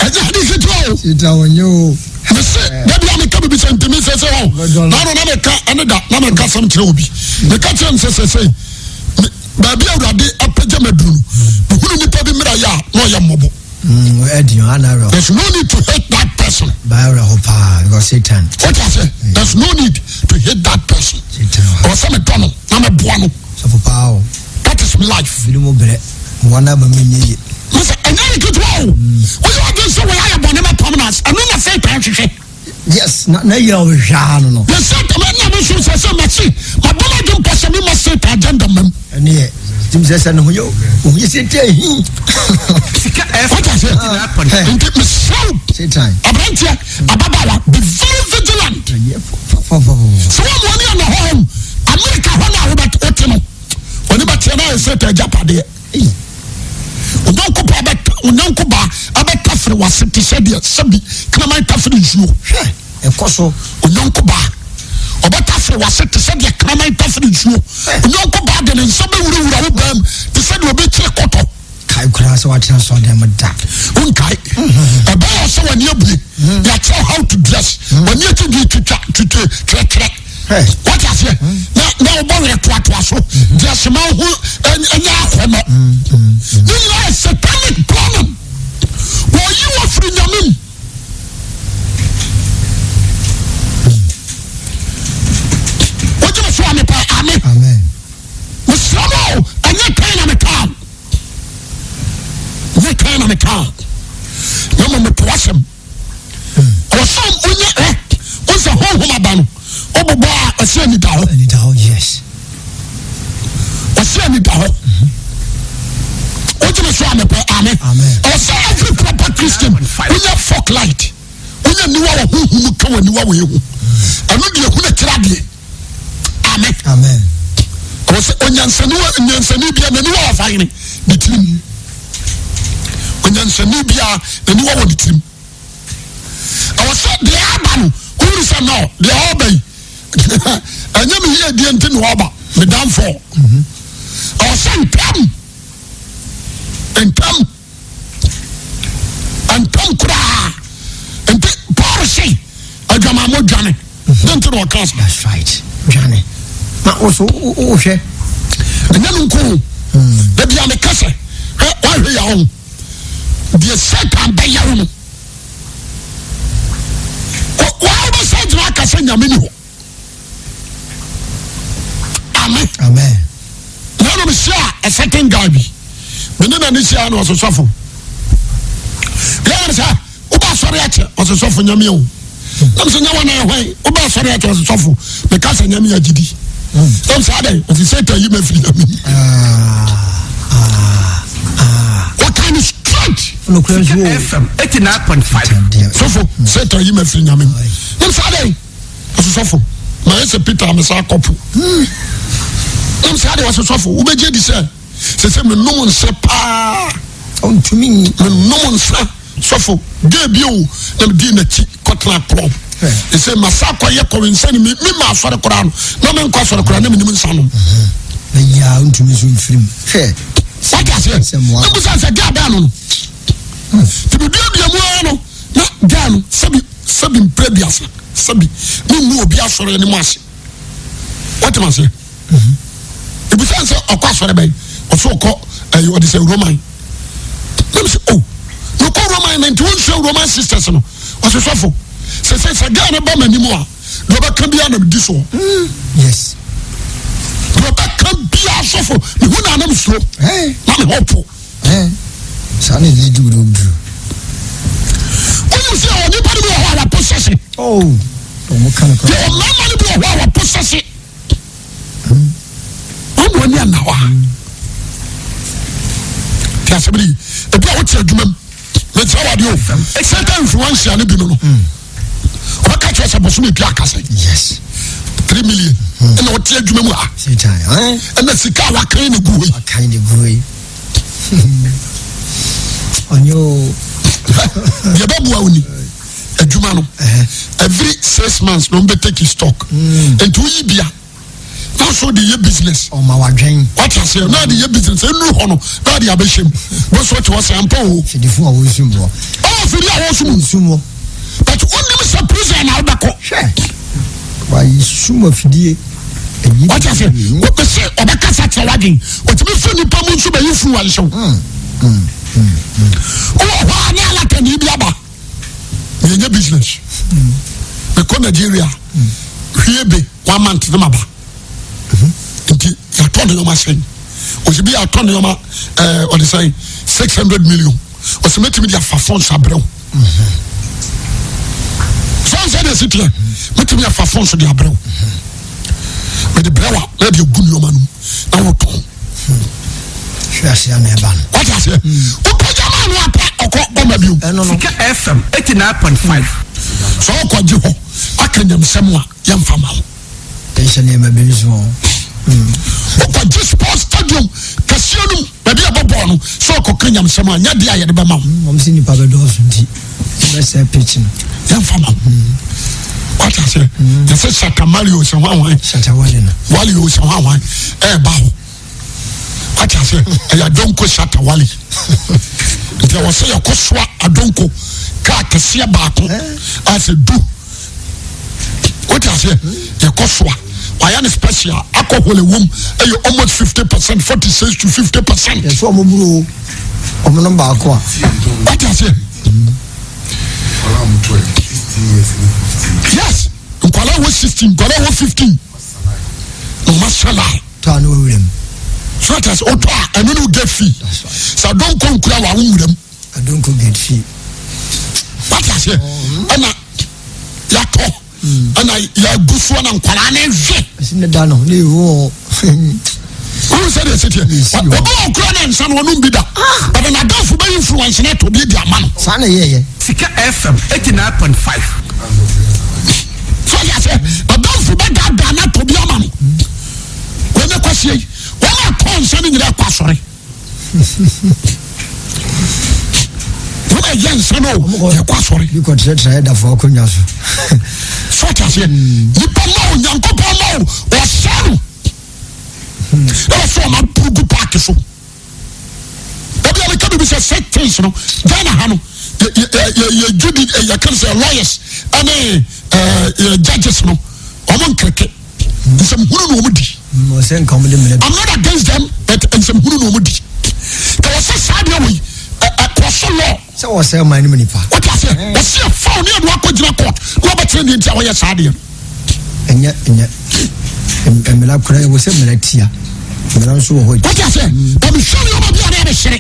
ɛnyɛ ade ketewa o sita wɔnyɛ o mese dabi a meka bibi sɛ ntimi sɛ sɛ hɔ nano na meka ɛne da na meka sɛm kyerɛ obi meka kyerɛ m sɛ sɛ sɛ baabi awurade apagya maduru no mehunu nnipa bi mmerɛ yɛ a na ɔyɛ mmɔbɔ there's no need to hate that person because Satan what I say there's no need to hate that person or sɛ medɔ no na meboa no that is life sɛ ɛnyɛ ne ketewa o woyɛ wagye sɛ wɔyɛ ayɛ bɔne mɛpam no ase ɛno na Satan hwehwɛ yes na yɛ ɔhwaa no no na Satan ɛne me so sɛ sɛ makyi mabɔno adwe mpɔ sɛ mema Satan agenda mam ɛne yɛ tim sɛ sɛ ne ho yɛ Satan hi wata sɛ nti mesɛw Satan aberanteɛ ababawa be very vigilant sɛ woamoane ana hɔhom Amerika hɔ no a wote no ɔne bɛteɛ no ayɛ Satan agyapadeɛ onyanko ba abɛtafere wase te sɛ deɛ sɛbi kraman tafere nsuo ɛkɔ so onyanko ba ɔbɛtafere wase te sɛ deɛ kraman tafere nsuo onyanko ba de ne nsa bɛwurawura wo bam te sɛ deɛ ɔbɛkyerɛ kɔtɔ kae koraa sɛ watena sɛ ɔdɛm da wonkae ɛbɛyɛ sɛ w'ani abue yɛakyerɛ how to dress w'ani akyɛdwe twitwerɛtwerɛ wate aseɛ na wobɔ werɛ toatoa so deɛ sema ho ɛnyɛ akɔnɔ ne nyinaa yɛ satanic planning wɔyi wɔ firi nyamem wogye me so a mepɛ ame mesrɛ mo ɛnyɛ kan na metaa ɛnyɛ kan na metaa na ma meto asɛm ɔsɛm wonyɛ wo sɛ honhom aba no ɔbɔbɔ a ɔsɛ ani da hɔ yes ɔsɛ ani da hɔ wogyeme so a mepɛ ame ɔsɛ every proper Christian wonyɛ folk light wonyɛ niwa wɔ honhom ka wɔ niwa wɔ ɛhu ɛno deɛ ɛhu no kyerɛ adeɛ ame ɔsɛ onyansani bia n'aniwa wɔ fa hene ne tirim onyansani bia n'aniwa wɔ ne tirim ɛwɔ sɛ deɛ aba no wohuru sɛ no deɛ ɔba yi ɛnyɛ me yɛ deɛ nti ne wɔba medamfo ɛwɔ sɛ ntam koraa nti Paul se adwamammɔ dwane ne nti ne ɔka so that's right dwane na woso wohwɛ ɛnyɛ no nko da bia meka sɛ woahwɛ yɛ ho deɛ Satan bɛyɛ wo no wobɛsɛ gyina aka sɛ nyame ni hɔ amen na mehyia a certain guy bi mene na ne hyia no ɔsosɔfo yɛyɛ sɛ woba asɔre akyɛ ɔsosɔfo nyame o nam sɛ nyɛ wana ɛhwan woba asɔre akyɛ ɔsosɔfo meka sɛ nyame agyidi nam sɛ adɛn ɔse Satan yi mafiri nyame what kind of strength FM 89.5 sɔfo Satan yi mafiri nyame nam sɛ adɛn ɔsosɔfo ma yɛ sɛ Peter amesa akɔpo nam sɛ adɛn ɔsosɔfo wobɛgye di sɛ sɛ menom nsɛ paa to me, no one's suffer. Debut, them dinner cotton club. They say, Masako, Yako, sending me, for the Koran. No man calls for the Koran, even son. Yeah, to me, film. Fair. What I say, I got down. To be down, not down, Sabin previous, Sabi, no more be for any mass. What am I say? It was answer, of course, for the bay, or so called, what is a Roman. Let me say, oh, no call Roman and 2 show Roman sisters, or so suffer. Says a gun about anymore. Robert can be under this one. Yes. Robert can be a suffer. You wouldn't have slow. Hey, I'm hopeful. Sonny, you do. When you say, oh, you probably have a possession. Oh, what kind of your money be a possession. I'm one year now. There's somebody, the power to do them. Let's how I do. Sometimes once you are living. What catch us about me? Yes. 3 million. And what tell you more? Say time, and the Sikawa kind of good. Kind of good. On your Yababu only. A Jumano. Every 6 months, no better take his stock. And to Ibia. Now show the year business. Oh, my dream. What I say, now the year business, and no honor. Now the Abishim. What's what was a po? The four was some more. Oh, for the house, sumo. But only Mr. Prison now back. Why, sumo fidie. What I say, what they say, or the Casat wagging. What to be funny, Pamun to be influential. Oh, why, like an Ibiaba? In your business. Because Nigeria, here be 1 month to the Maba. You're turning your machine. Or you be a turn your what they say, 600 million. Or some media for funds abroad. So I said, sit here, make me a for funds to the abroad. But the brewer, let you good your man. Now what? What I say? Sika FM 89.5. So I call you. I can them somewhere, young farmer. There's a name of Benzo. Okay, just sports stadium, Casino, maybe a bubble. So I can them somewhere, Yadia at the Bama. I'm seeing the Pabados. Let's say pitching. Young farmer. What I say? They say Shakamario, some one, Shatawalina. while you some one, bow. What I say? I don't go Shatawali. There was a Koswa, I don't go. Kasia Bako. I said, do. What I say? The Koswa. I am special. Alcohol a womb. Almost 50%, 46 to 50%. Yes, one more. What I say? Yes. Nkwala was 16, Nkwala was 15. No mashallah. Turn with them. So that is Otta, and you get fee. So I don't come to our room with them. I don't go get fee. What I say? And I, Yato, and I, Yaguswan and Kwalane. I see the Dano. Who said this? But we go Ukraine and San Wanumbida. But an adult for being influenced to be their man. Sana, yeah. Sika FM 89.5. So I say, but don't forget that not to be a man. When the question, when I call sending their pastor. When I young son, you're quite sorry. You could try that for Kunyasu. So I say, you don't know, Yanko Pomo, or son. That's all my good party. So, but the other can be a set things, you know. Dana Hano, you can say lawyers, and judges, no, or cricket. Some who I'm not against them, but and some who know what there was a side way across the law. So I say, my name. What I say, I see a phone here, walk with your court. Robert in the entire side. And yet, and Melacra was a Melatia. What I say, I'm sure you're not the other shit.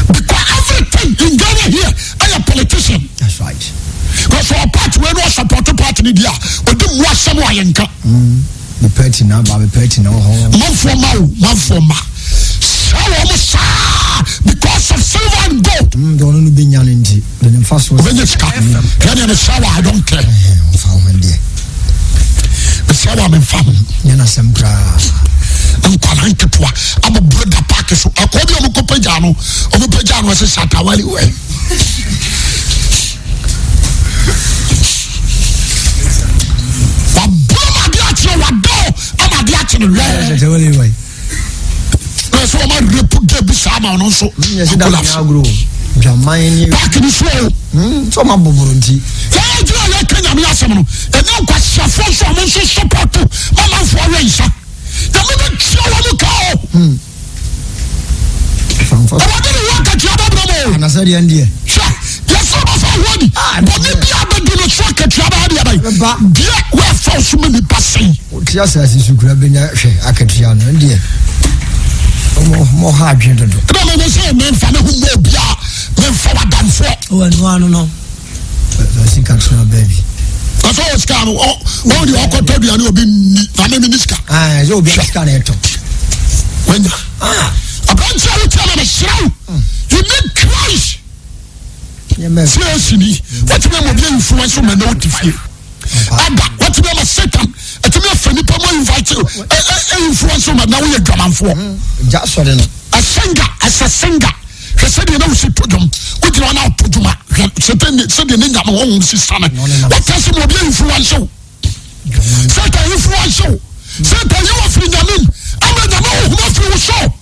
Because everything in Ghana here, I am a politician. That's right. Because our party, we're not supporting party in India, but do what someone in Ghana. The petty now, Bobby Petty now. Man for ma. So almost because of silver and gold. Don't be young in the first one. When it's coming, in the shower, I don't care. The shower, I'm in family. Yana Sempra. nkwala nketewa aba broda park so akobi omo kopagya no se Shatawale we waboma dia che wado ama dia che no Shatawale we so ma repuge bi sama no so agro jamani park ni so so ma boboronti ya Kenya mi asem no ene kwa shafo so mo so support mama fo wensa the moment you ka fanfa I want to work at your brother. na sari andie Yes, so of already. But maybe I don't do the work at your brother. Dear, where for so many passing. tia sasi sukura benya hwe akatia no ndie mo ha adwendo do No, no, say men fa me hu mo bia men fa wadan fo. o no sika tuna baby That's all scam. Oh, the okoto bia no obi ni na me minister. so obi sika na eto When a bunch of tell me shroud. You need Christ. Seriously, what me mo be influence me no tifie. Aba, what me ma Satan. Etimi afani pa mo invite you. Influence me na we dwamanfo. ja so de no As a singer. He said you know she to them. What you want to do ma. Satan said the name of sister. What else mo be influence you? Satan influence you. Satan you of Yamin. I'm the man who must you show.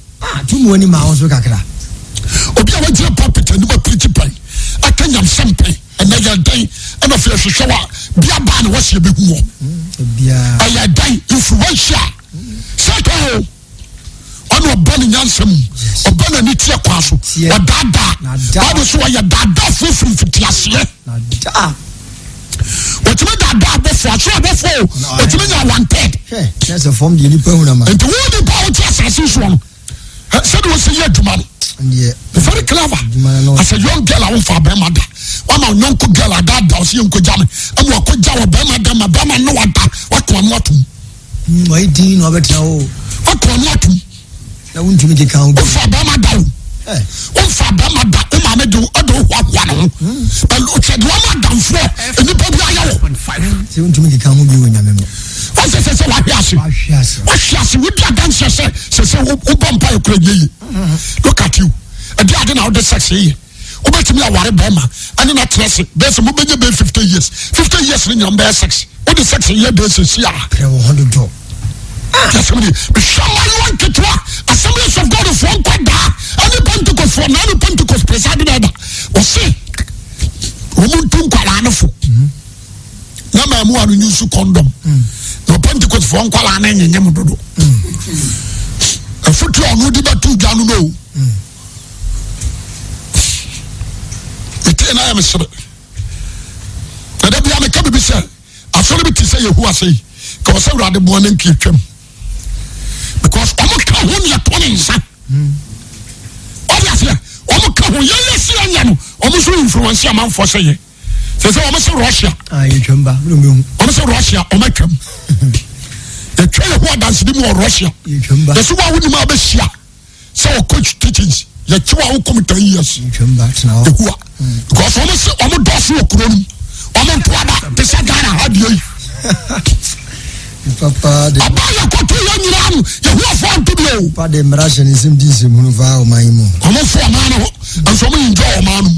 tumu ni ma so kakra Obi a wagye puppet and no preach pai. Akanyam sempe and ya dan and of your shower. Bia ban was you be who. bia I dan influential. Satan ono bani nyansem obana ni tie kwaso odada bado so ya dada fufun fitiase na da otime dada befo aso befo otime nya wanted that's a form the ni pa hu na ma and who the power to assassin so no said was say aduma no ndie very clever as a young girl I want for be mother one man young girl dada o se nko jame am ko jawo be mother ma be man no wada what one what why din no betra o what one what na wuntumi ke kan o fa be mother o fa be mother o ma me do odo hwa no but o che do ma damfo eni pa bi ayawo se wuntumi ke kan ho bi wo nyame mo o se wa hwiase we dia dan se o bompa e kura yeyi look at you e dia de na o de sex yi o betimi aware be ma ani na trese be se mo benye be 50 years ni nyam be sex o de sex ye de se sia pre wo hondo do yes me somebody want to try Assemblies of God of one kwada ani Pentecost for nani Pentecost president da o se o mu tun kwala na fo na ma mu anu nyusu condom no Pentecost for one kwala na nyem dodo afutu onu di batu janu no ite na am sere da bia me ka bi se asori bi ti se yehu asei ka o se wrade bo na nki twam because omo ka ho ne atone nsa obviously omo ka ho yele si anya no omo so influence amanfo se ye se omo se Russia ye twamba no me omo se Russia omo twam the trail who dance di mo Russia ye twamba the so wa woni ma be hia se o coach teachings ye chiwa wo come 10 years ye twamba tna o ehua because omo se omo do so okurom omo ntoada te se Ghana ha die papa de abaya koto ya nyira no ye hu afo antobio papa de mrasha ni sim di sim hunu va o man mu omo fo ma no anso mo enjoy o ma no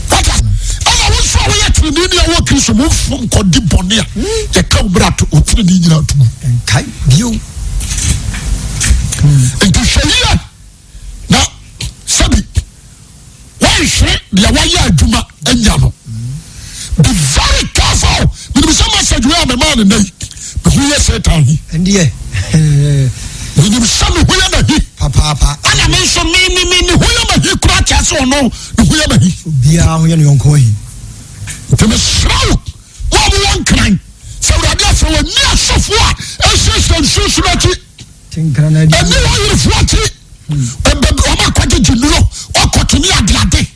pata ana wo so wo ya tiri ni ya wo Kristo mo fo ko di bone a ye ka brato o tiri ni nyira tu kai bio enti hweye na sabi wa hwe ya wa ya aduma anya no be very careful with some message we am a man and but who is Satan ndie with some who am he papa ana me so me who am he kura chase no who am he bia ho ye no yonko hi to me show what we want crime so that there for ni asofo a essential society tinkra na di and you are reflecting and the oma kwaje jinuro o kotuni adiade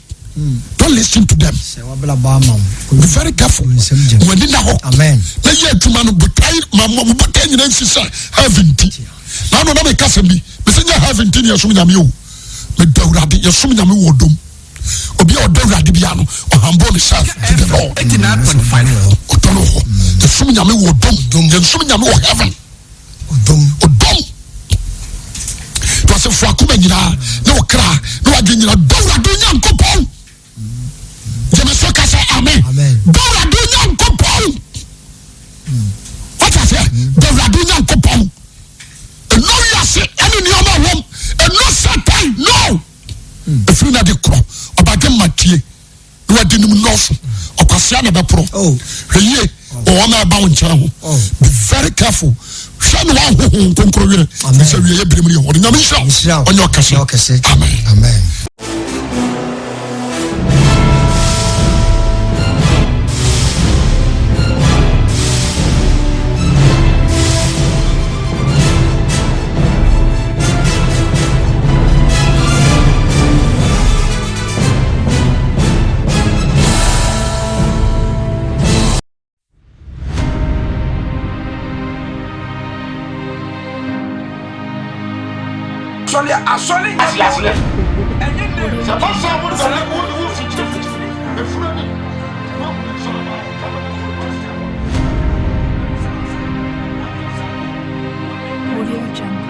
don't listen to them se wa bla ba ma be very careful when in the amen na ye tuma no butai mama butai nyina nsisa heaven ti na no na me kasa bi me se nya heaven ti ye som nyame o me dawrade ye som nyame wo dom obi o dawrade bia no o humble himself to the Lord 89.5 o tono ye som nyame wo dom ye som nyame wo heaven odom to se fo akoma nyina na okra na wage nyina dawra do nyankopon jeme so ka say amen dawra do nyankopon what I say dawra do nyankopon no yase any nioma wom and no satan no if you na de kro obade matie na wade nim noso okwase na be pro heye o ma ba won kira ho be very careful hwe no wa ho konkro wire se wiye birim ne ho nyame hwa onye okase amen Assolé. Audio Jungle.